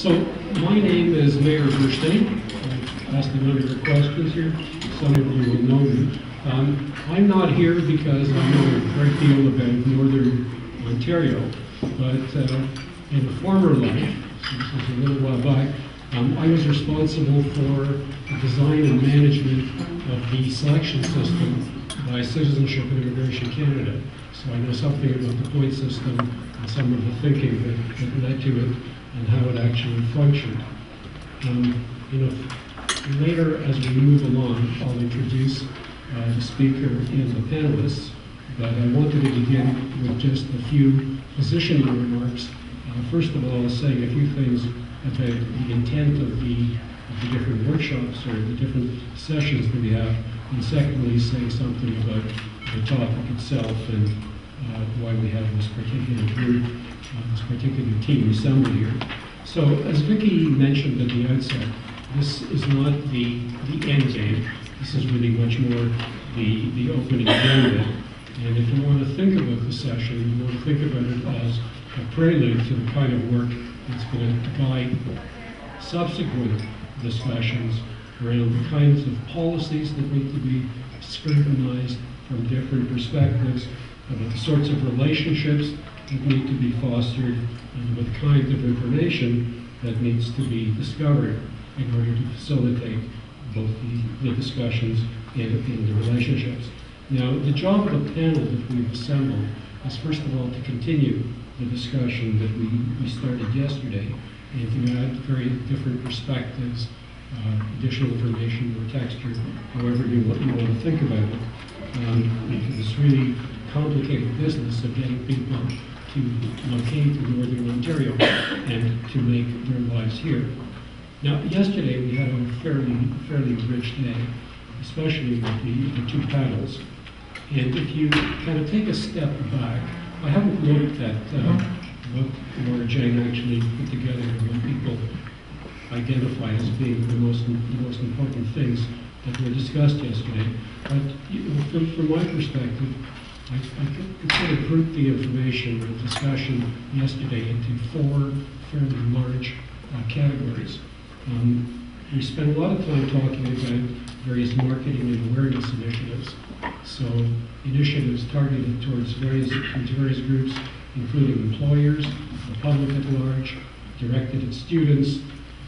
So my name is Mayor Burstein. I've asked a number of questions here. Some of you will know me. I'm not here because I know a great deal about Northern Ontario, but in a former life, so this is a little while back, I was responsible for the design and management of the selection system by Citizenship and Immigration Canada. So I know something about the point system and some of the thinking that led to it and how it actually functioned. Later as we move along, I'll introduce the speaker and the panelists, but I wanted to begin with just a few positioning remarks. First of all, say a few things about the intent of the different workshops or the different sessions that we have, and secondly, say something about the topic itself and why we have this particular group, this particular team assembled here. So, as Vicki mentioned at the outset, this is not the end game. This is really much more the opening agenda. And if you want to think about the session, you want to think about it as a prelude to the kind of work that's going to guide subsequent discussions around the kinds of policies that need to be scrutinized from different perspectives, about the sorts of relationships that need to be fostered, and what kinds of information that needs to be discovered in order to facilitate both the discussions and the relationships. Now, the job of the panel that we've assembled is, first of all, to continue the discussion that we started yesterday and to add very different perspectives, additional information or texture, however you want to think about it. Because it's really complicated business of getting people to locate in Northern Ontario and to make their lives here. Now, yesterday we had a fairly rich day, especially with the two panels. And if you kind of take a step back, I haven't looked at what Laura Jane actually put together and what people identified as being the most important things that were discussed yesterday. But from my perspective, I could sort of group the information or the discussion yesterday into four fairly large categories. We spent a lot of time talking about various marketing and awareness initiatives. So initiatives targeted towards various groups, including employers, the public at large, directed at students,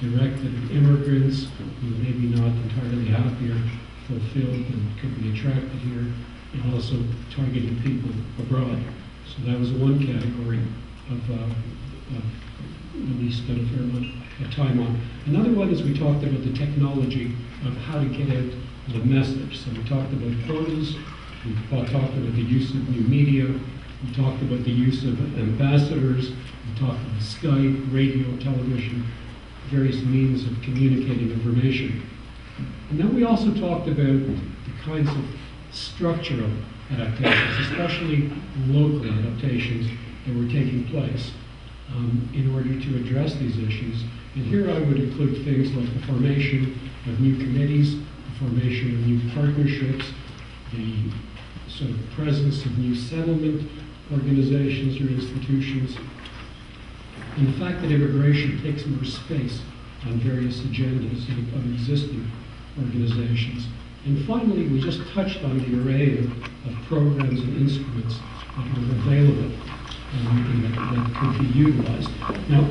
directed at immigrants who may be not entirely happy or fulfilled and could be attracted here, and also targeting people abroad. So that was one category of that we spent a fair amount of time on. Another one is we talked about the technology of how to get out the message. So we talked about quotas, we talked about the use of new media, we talked about the use of ambassadors, we talked about Skype, radio, television, various means of communicating information. And then we also talked about the kinds of structural adaptations, especially local adaptations that were taking place in order to address these issues. And here I would include things like the formation of new committees, the formation of new partnerships, the sort of presence of new settlement organizations or institutions, and the fact that immigration takes more space on various agendas of existing organizations. And finally, we just touched on the array of programs and instruments that were available and that could be utilized. Now,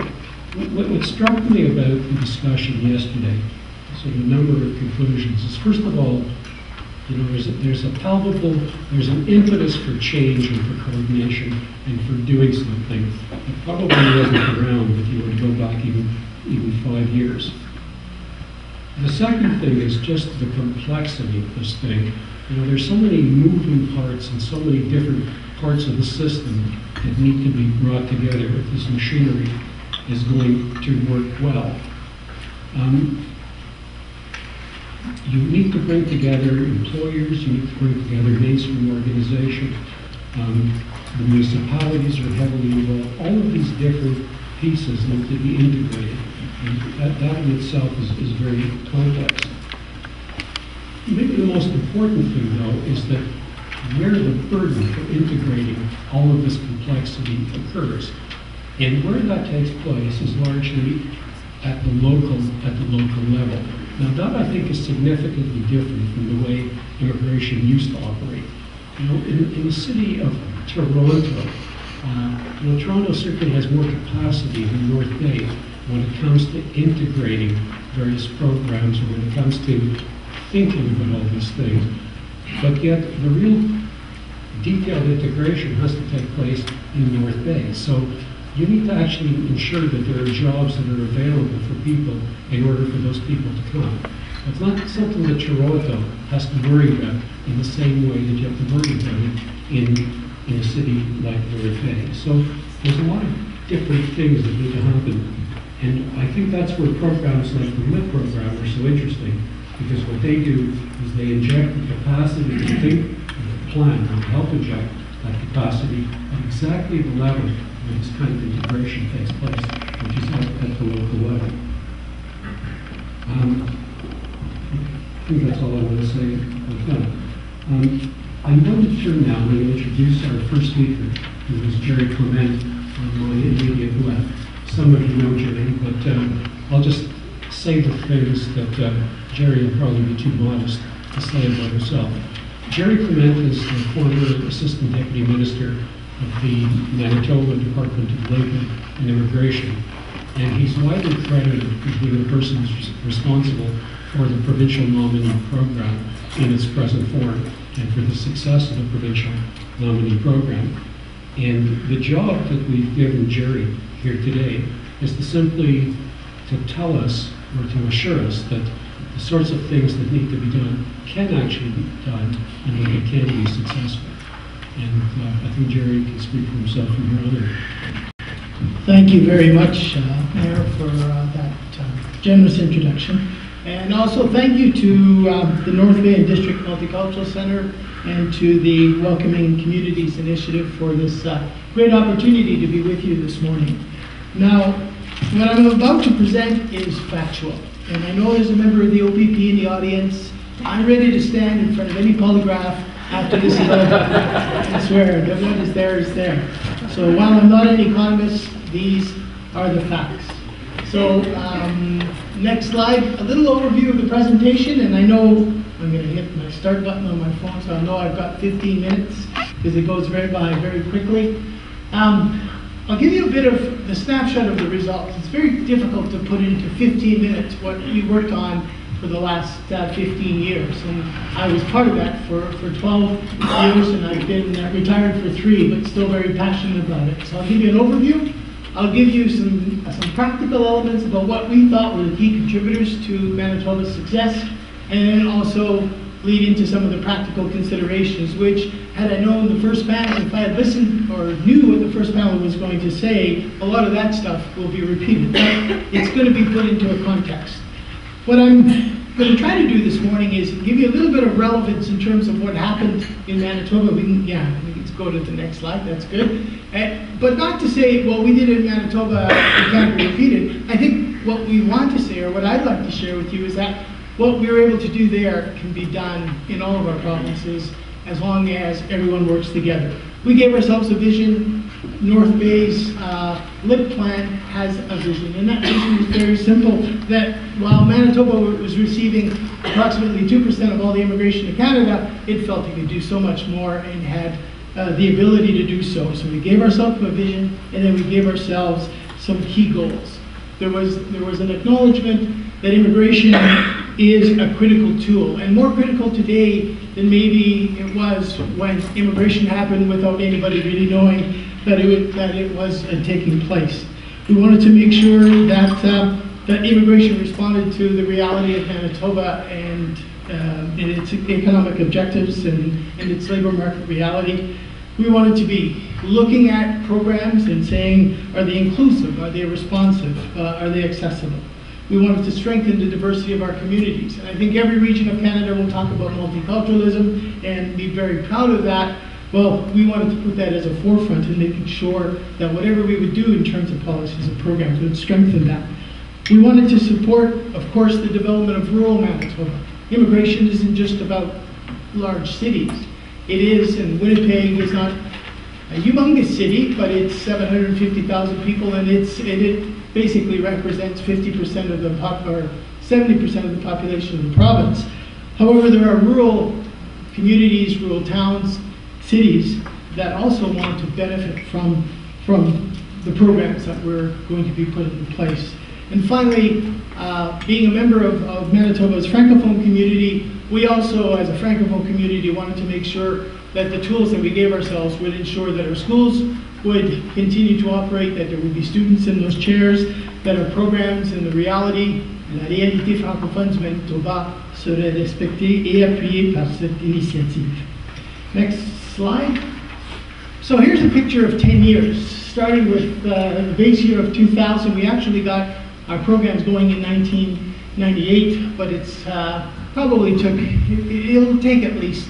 what struck me about the discussion yesterday, so a number of conclusions, is first of all, there's an impetus for change and for coordination and for doing something that probably wasn't around if you were to go back even 5 years. The second thing is just the complexity of this thing. There's so many moving parts and so many different parts of the system that need to be brought together if this machinery is going to work well. You need to bring together employers, you need to bring together mainstream organizations, the municipalities are heavily involved. All of these different pieces need to be integrated, and that in itself is very complex. Maybe the most important thing, though, is that where the burden for integrating all of this complexity occurs, and where that takes place is largely at the local level. Now that I think is significantly different from the way immigration used to operate. You know, in the city of Toronto, Toronto certainly has more capacity than North Bay when it comes to integrating various programs or when it comes to thinking about all these things. But yet the real detailed integration has to take place in North Bay. So you need to actually ensure that there are jobs that are available for people in order for those people to come. It's not something that Toronto has to worry about in the same way that you have to worry about it in a city like North Bay. So there's a lot of different things that need to happen. And I think that's where programs like the LIP program are so interesting, because what they do is they inject the capacity to think and plan and help inject that capacity at exactly the level where this kind of integration takes place, which is at the local level. I think that's all I want to say about that. I'm going to turn now and introduce our first speaker, who is Gerry Clement on my immediate left. Some of you know Gerry, but I'll just say the things that Gerry will probably be too modest to say about herself. Gerry Clement is the former Assistant Deputy Minister of the Manitoba Department of Labor and Immigration, and he's widely credited as being the person who's responsible for the provincial nominee program in its present form and for the success of the provincial nominee program. And the job that we've given Gerry here today is to simply to tell us or to assure us that the sorts of things that need to be done can actually be done and that it can be successful. And I think Gerry can speak for himself from here on in. Thank you very much, Mayor, for that generous introduction. And also thank you to the North Bay and District Multicultural Center and to the Welcoming Communities Initiative for this great opportunity to be with you this morning. Now, what I'm about to present is factual. And I know there's a member of the OPP in the audience. I'm ready to stand in front of any polygraph after this is over. I swear, that what is there is there. So while I'm not an economist, these are the facts. So next slide, a little overview of the presentation, and I know I'm going to hit my start button on my phone, so I know I've got 15 minutes because it goes by very quickly. I'll give you a bit of the snapshot of the results. It's very difficult to put into 15 minutes what we worked on for the last 15 years. And I was part of that for 12 years, and I've been retired for 3, but still very passionate about it. So I'll give you an overview. I'll give you some practical elements about what we thought were the key contributors to Manitoba's success, and then also lead into some of the practical considerations, which, had I known the first panel, if I had listened or knew what the first panel was going to say, a lot of that stuff will be repeated. But it's going to be put into a context. What I'm going to try to do this morning is give you a little bit of relevance in terms of what happened in Manitoba. Let's go to the next slide, that's good. But not to say, well, we did it in Manitoba, it can't be repeated. I think what we want to say, or what I'd like to share with you, is that what we were able to do there can be done in all of our provinces as long as everyone works together. We gave ourselves a vision. North Bay's LIP plan has a vision, and that vision is very simple, that while Manitoba was receiving approximately 2% of all the immigration to Canada, it felt it could do so much more and had the ability to do so. So we gave ourselves a vision, and then we gave ourselves some key goals. There was an acknowledgement that immigration is a critical tool, and more critical today than maybe it was when immigration happened without anybody really knowing that it was taking place. We wanted to make sure that immigration responded to the reality of Manitoba and its economic objectives and its labor market reality. We wanted to be looking at programs and saying, are they inclusive? Are they responsive? Are they accessible? We wanted to strengthen the diversity of our communities. And I think every region of Canada will talk about multiculturalism and be very proud of that. Well, we wanted to put that as a forefront and making sure that whatever we would do in terms of policies and programs would strengthen that. We wanted to support, of course, the development of rural Manitoba. Immigration isn't just about large cities. It is, and Winnipeg is not a humongous city, but it's 750,000 people, and basically represents 50% of the or 70% of the population of the province. However, there are rural communities, rural towns, cities that also want to benefit from the programs that we're going to be putting in place. And finally, being a member of Manitoba's Francophone community, we also, as a Francophone community, wanted to make sure that the tools that we gave ourselves would ensure that our schools would continue to operate, that there would be students in those chairs, that our programs and the reality, la réalité francophone du Manitoba seraient respectées et appuyées par cette initiative. Next slide. So here's a picture of 10 years, starting with the base year of 2000. We actually got our programs going in 1998, but it's it'll take at least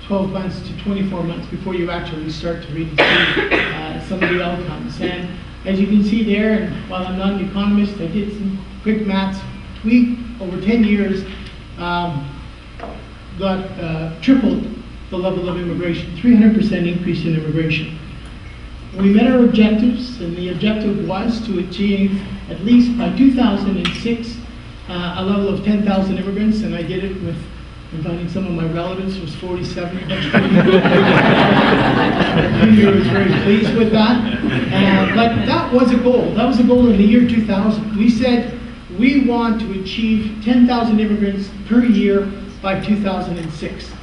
12 months to 24 months before you actually start to really see some of the outcomes. And as you can see there, and while I'm not an economist, I did some quick maths. We, over 10 years, tripled the level of immigration, 300% increase in immigration. We met our objectives, and the objective was to achieve, at least by 2006, a level of 10,000 immigrants, and I did it with inviting some of my relatives. It was 47. I was very pleased with that. But that was a goal. That was a goal in the year 2000. We said we want to achieve 10,000 immigrants per year by 2006.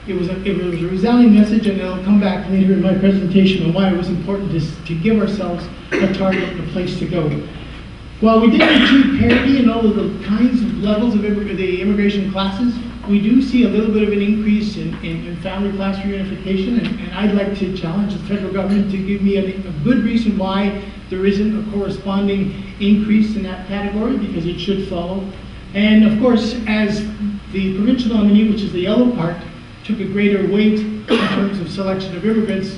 It was a resounding message, and I'll come back later in my presentation on why it was important to give ourselves a target and a place to go. While we didn't achieve parity in all of the kinds of levels of the immigration classes, we do see a little bit of an increase in family class reunification, and I'd like to challenge the federal government to give me a good reason why there isn't a corresponding increase in that category, because it should follow. And of course, as the provincial nominee, which is the yellow part, took a greater weight in terms of selection of immigrants,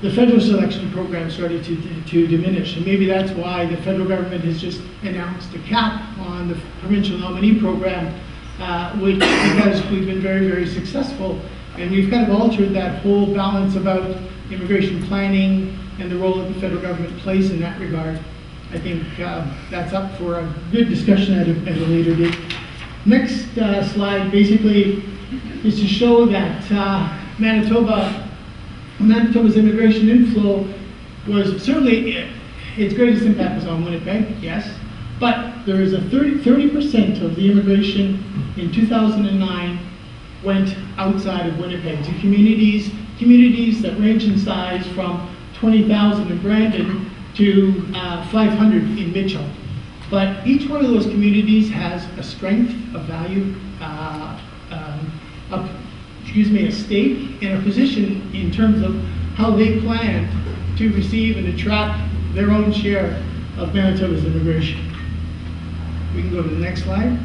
the federal selection program started to diminish. And maybe that's why the federal government has just announced a cap on the provincial nominee program, because we've been very, very successful. And we've kind of altered that whole balance about immigration planning and the role that the federal government plays in that regard. I think that's up for a good discussion at a later date. Next slide basically is to show that Manitoba's immigration inflow was certainly, its greatest impact was on Winnipeg, yes, but there is a 30% of the immigration in 2009 went outside of Winnipeg to communities that range in size from 20,000 in Brandon to 500 in Mitchell. But each one of those communities has a strength, a value, a stake and a position in terms of how they plan to receive and attract their own share of Manitoba's immigration. We can go to the next slide.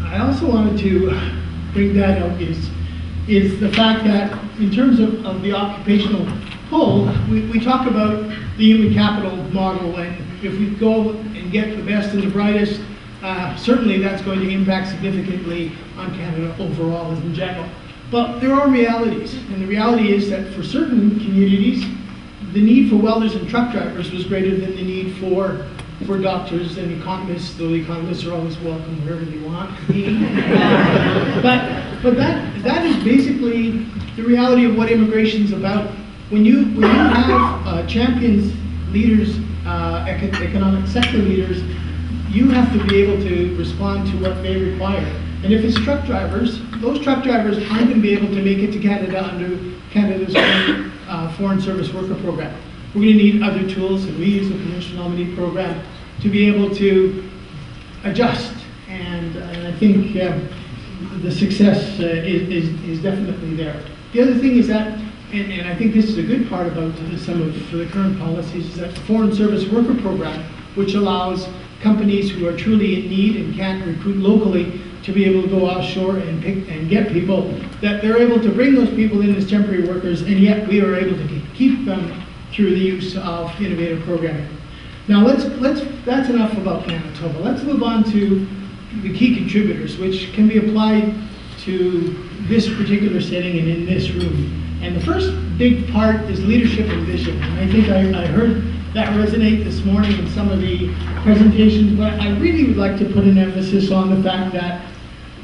I also wanted to bring that up is the fact that in terms of the occupational pull, we talk about the human capital model, and if we go and get the best and the brightest, certainly that's going to impact significantly on Canada overall as in general. But there are realities, and the reality is that for certain communities, the need for welders and truck drivers was greater than the need for doctors and economists, though the economists are always welcome wherever they want to be. But that is basically the reality of what immigration is about. When you have champions, leaders, economic sector leaders, you have to be able to respond to what they require. And if it's truck drivers, those truck drivers aren't going to be able to make it to Canada under Canada's Foreign Service Worker Program. We're going to need other tools, and we use the provincial nominee program to be able to adjust. And I think the success is definitely there. The other thing is that, and I think this is a good part about some of the current policies, is that the Foreign Service Worker Program, which allows companies who are truly in need and can't recruit locally to be able to go offshore and get people, that they're able to bring those people in as temporary workers, and yet we are able to keep them through the use of innovative programming. Now that's enough about Manitoba. Let's move on to the key contributors, which can be applied to this particular setting and in this room. And the first big part is leadership and vision. And I think I heard that resonate this morning in some of the presentations, but I really would like to put an emphasis on the fact that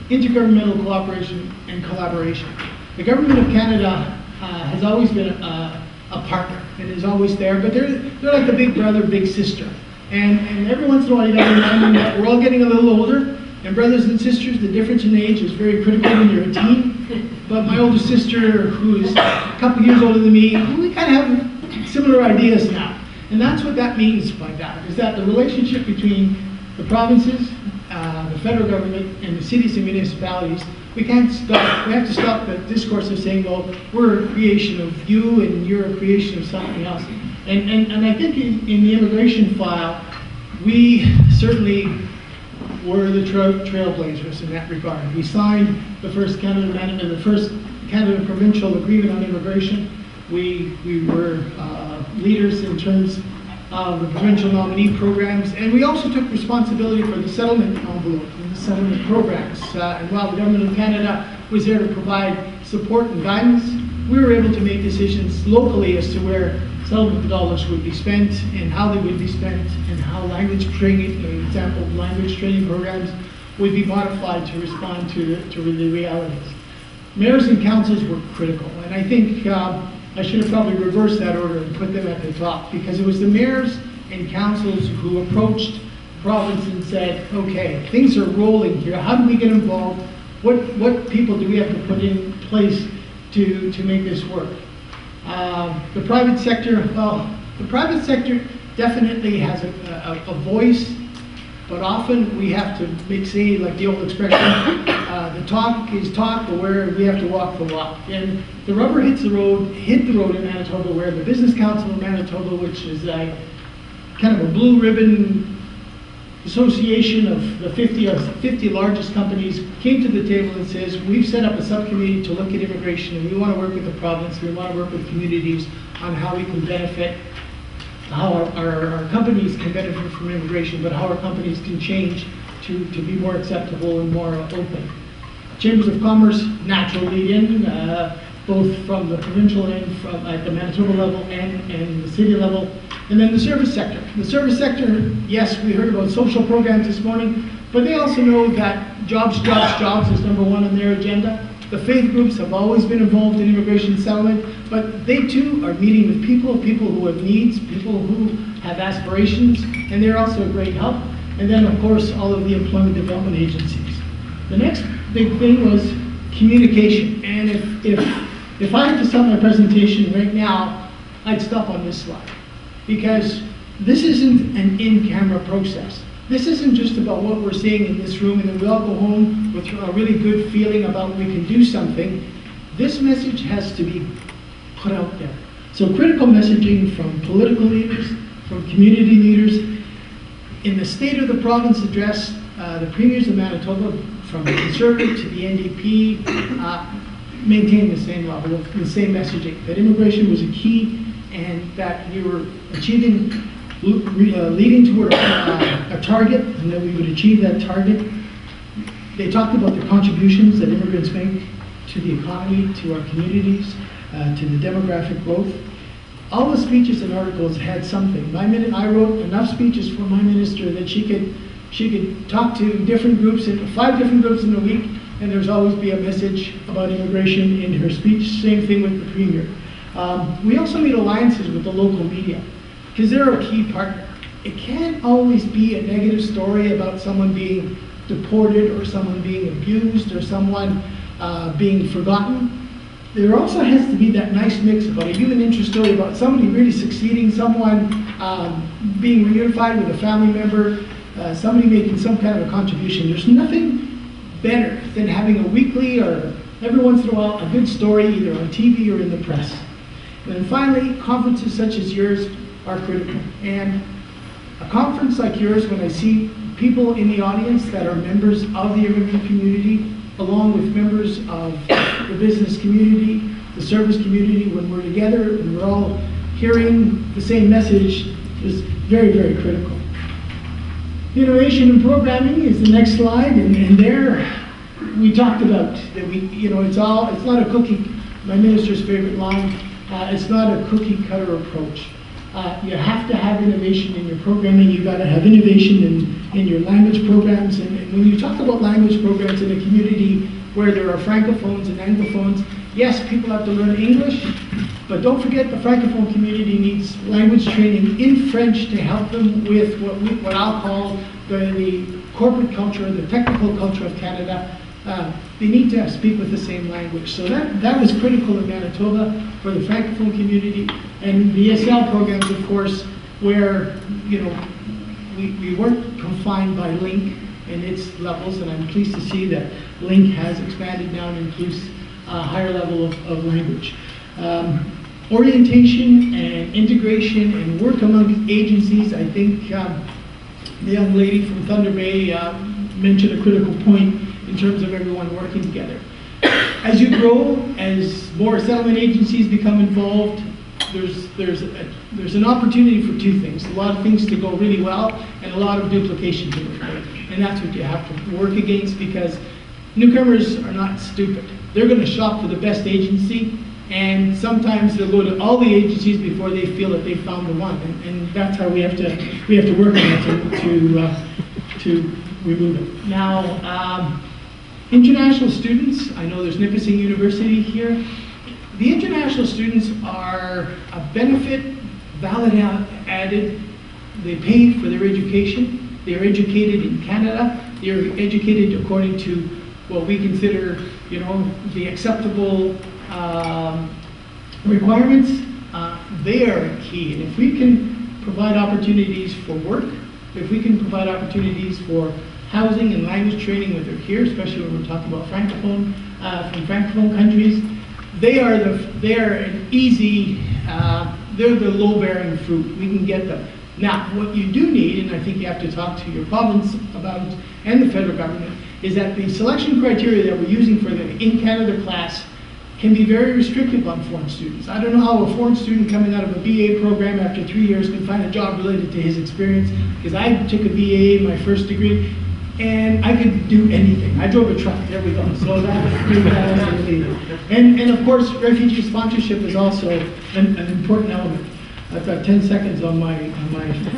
intergovernmental cooperation and collaboration. The Government of Canada has always been a partner and is always there, but they're like the big brother, big sister. And every once in a while you got to remind them that we're all getting a little older, and brothers and sisters, the difference in age is very critical when you're a teen. But my older sister, who's a couple years older than me, we kind of have similar ideas now. And that's what that means by that, is that the relationship between the provinces, the federal government, and the cities and municipalities, we can't stop. We have to stop the discourse of saying, well, we're a creation of you and you're a creation of something else. And I think in the immigration file, we certainly were the trailblazers in that regard. We signed the first Canada Provincial Agreement on Immigration. We were leaders in terms of the provincial nominee programs, and we also took responsibility for the settlement envelope and the settlement programs. And while the Government of Canada was there to provide support and guidance, we were able to make decisions locally as to where settlement dollars would be spent and how they would be spent and how language training, an example, language training programs would be modified to respond to the realities. Mayors and councils were critical, and I think I should have probably reversed that order and put them at the top, because it was the mayors and councils who approached the province and said, okay, things are rolling here, how do we get involved? What people do we have to put in place to make this work? The private sector, well, the private sector definitely has a voice, but often we have to say, like the old expression, the talk is talk, but where we have to walk the walk. And the rubber hit the road in Manitoba, where the Business Council of Manitoba, which is a kind of a blue ribbon association of the 50 largest companies, came to the table and says, we've set up a subcommittee to look at immigration, and we want to work with the province, we want to work with communities on how we can benefit, how our companies can benefit from immigration, but how our companies can change to be more acceptable and more open. Chambers of Commerce, natural lead-in, both from the provincial and from at the Manitoba level and the city level. And then the service sector. The service sector, yes, we heard about social programs this morning, but they also know that jobs is number one on their agenda. The faith groups have always been involved in immigration settlement, but they too are meeting with people who have needs, people who have aspirations, and they're also a great help. And then, of course, all of the employment development agencies. The next big thing was communication. And if I had to stop my presentation right now, I'd stop on this slide. Because this isn't an in-camera process. This isn't just about what we're seeing in this room and then we all go home with a really good feeling about we can do something. This message has to be put out there. So critical messaging from political leaders, from community leaders. In the State of the Province address, the premiers of Manitoba, from the Conservative to the NDP, maintained the same level, the same messaging, that immigration was a key and that we were achieving, leading toward a target, and that we would achieve that target. They talked about the contributions that immigrants make to the economy, to our communities, to the demographic growth. All the speeches and articles had something. I wrote enough speeches for my minister that she could talk to different groups, 5 different groups in a week, and there's always be a message about immigration in her speech. Same thing with the Premier. We also made alliances with the local media, because they're a key partner. It can't always be a negative story about someone being deported or someone being abused or someone being forgotten. There also has to be that nice mix about a human interest story about somebody really succeeding, someone being reunified with a family member, somebody making some kind of a contribution. There's nothing better than having a weekly or every once in a while a good story either on TV or in the press. And then finally, conferences such as yours are critical. And a conference like yours, when I see people in the audience that are members of the immigrant community, along with members of the business community, the service community, when we're together and we're all hearing the same message, is very, very critical. Innovation and programming is the next slide, and there we talked about that it's not a cookie, my minister's favorite line, it's not a cookie cutter approach. You have to have innovation in your programming. You got to have innovation in your language programs. And when you talk about language programs in a community where there are francophones and anglophones, yes, people have to learn English, but don't forget the francophone community needs language training in French to help them with what I'll call the corporate culture, the technical culture of Canada. They need to speak with the same language. So that was critical in Manitoba for the francophone community. And the ESL programs, of course, where we weren't confined by LINC and its levels, and I'm pleased to see that LINC has expanded now and includes a higher level of language. Orientation and integration and work among agencies. I think the young lady from Thunder Bay mentioned a critical point in terms of everyone working together. As you grow, as more settlement agencies become involved, there's an opportunity for two things. A lot of things to go really well and a lot of duplication to go great. And that's what you have to work against, because newcomers are not stupid. They're going to shop for the best agency, and sometimes they'll go to all the agencies before they feel that they found the one. And that's how we have to work on it to remove it. Now, international students, I know there's Nipissing University here. The international students are a benefit, valid added. They pay for their education. They're educated in Canada. They're educated according to what we consider, the acceptable requirements. They are key. And if we can provide opportunities for work, if we can provide opportunities for housing and language training when they're here, especially when we're talking about francophone, from francophone countries, they are an easy, they're the low-bearing fruit. We can get them. Now, what you do need, and I think you have to talk to your province about, and the federal government, is that the selection criteria that we're using for the In Canada class can be very restrictive on foreign students. I don't know how a foreign student coming out of a BA program after 3 years can find a job related to his experience, because I took a BA, my first degree, and I could do anything. I drove a truck, there we go. So and of course, refugee sponsorship is also an important element. I've got 10 seconds on my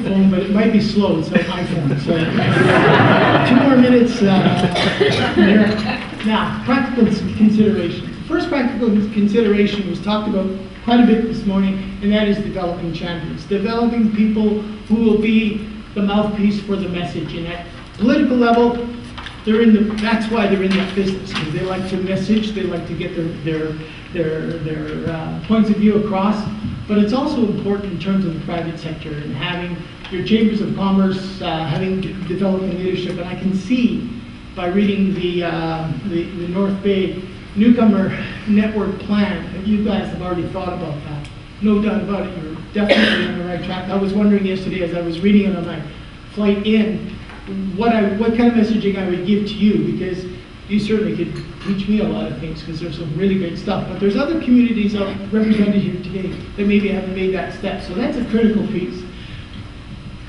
phone, but it might be slow, it's an iPhone. So 2 more minutes. Now, practical considerations. The first practical consideration was talked about quite a bit this morning, and that is developing champions. Developing people who will be the mouthpiece for the message. And at political level, that's why they're in that business, because they like to message, they like to get their points of view across. But it's also important in terms of the private sector and having your chambers of commerce, having developing leadership. And I can see by reading the North Bay Newcomer Network Plan that you guys have already thought about that. No doubt about it, you're definitely on the right track. I was wondering yesterday as I was reading it on my flight in, what kind of messaging I would give to you, because you certainly could teach me a lot of things, because there's some really great stuff. But there's other communities represented here today that maybe haven't made that step. So that's a critical piece.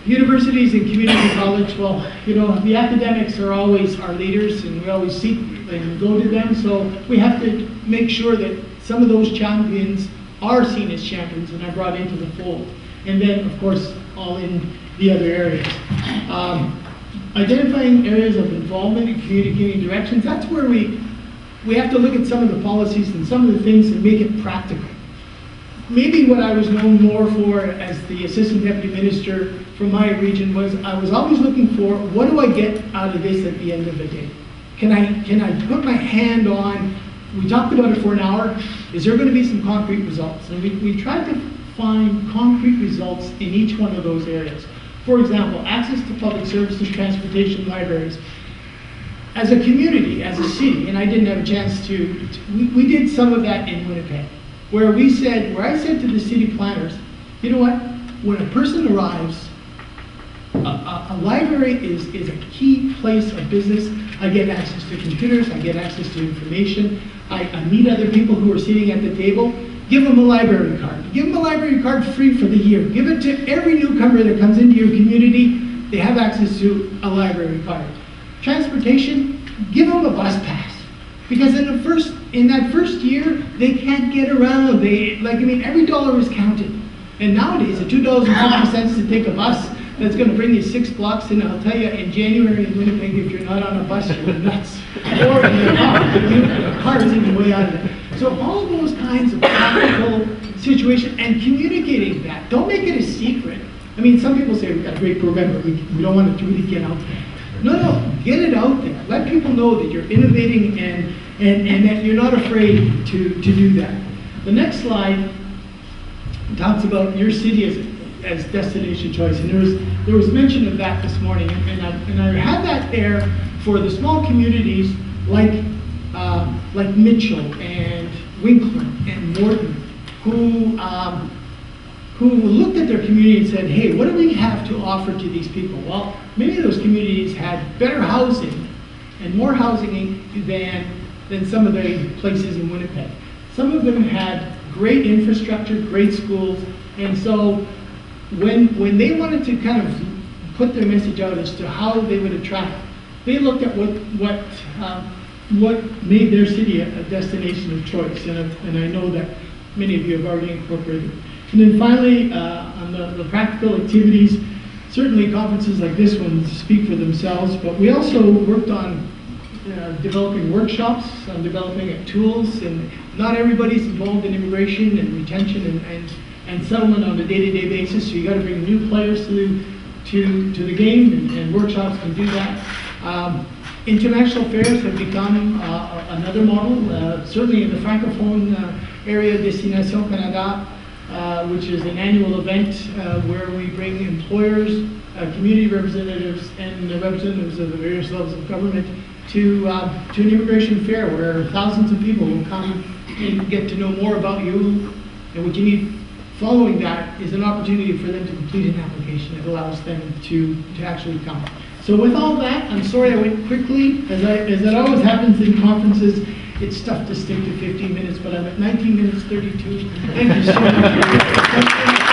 Universities and community college, well, the academics are always our leaders, and we always seek and go to them. So we have to make sure that some of those champions are seen as champions and are brought into the fold. And then, of course, all in the other areas. Identifying areas of involvement and communicating directions, that's where we have to look at some of the policies and some of the things and make it practical. Maybe what I was known more for as the Assistant Deputy Minister from my region was I was always looking for, what do I get out of this at the end of the day? Can I put my hand on, we talked about it for an hour, is there going to be some concrete results? And we tried to find concrete results in each one of those areas. For example, access to public services, transportation, libraries. As a community, as a city, and I didn't have a chance we did some of that in Winnipeg, where I said to the city planners, you know what, when a person arrives, a library is a key place of business. I get access to computers, I get access to information, I meet other people who are sitting at the table. Give them a library card. Give them a library card free for the year. Give it to every newcomer that comes into your community. They have access to a library card. Transportation, give them a bus pass. Because in that first year, they can't get around. Every dollar is counted. And nowadays, at $2.50 to take a bus, that's going to bring you 6 blocks, and I'll tell you, in January in Winnipeg, if you're not on a bus, you're nuts. Or in your car. The car is even way out of it. So all those kinds of practical situations, and communicating that. Don't make it a secret. I mean, some people say, we've got a great program, but we don't want to really get out there. No, get it out there. Let people know that you're innovating and that you're not afraid to do that. The next slide talks about your city as destination choice, and there was mention of that this morning, and I had that there for the small communities like Mitchell and Winkler and Morton, who looked at their community and said, hey, what do we have to offer to these people? Well, many of those communities had better housing and more housing than some of the places in Winnipeg. Some of them had great infrastructure, great schools, and so when they wanted to kind of put their message out as to how they would attract, they looked at what made their city a destination of choice, and I know that many of you have already incorporated. And then finally, on the practical activities, certainly conferences like this one speak for themselves, but we also worked on developing workshops, on developing tools, and not everybody's involved in immigration and retention and settlement on a day-to-day basis, so you got to bring new players to the game, and workshops can do that. International fairs have become another model, certainly in the Francophone area, Destination Canada, which is an annual event where we bring employers, community representatives, and the representatives of the various levels of government to an immigration fair where thousands of people will come and get to know more about you and what you need. Following that is an opportunity for them to complete an application that allows them to actually come. So with all that, I'm sorry I went quickly, as that always happens in conferences. It's tough to stick to 15 minutes, but I'm at 19 minutes 32. Thank you so much.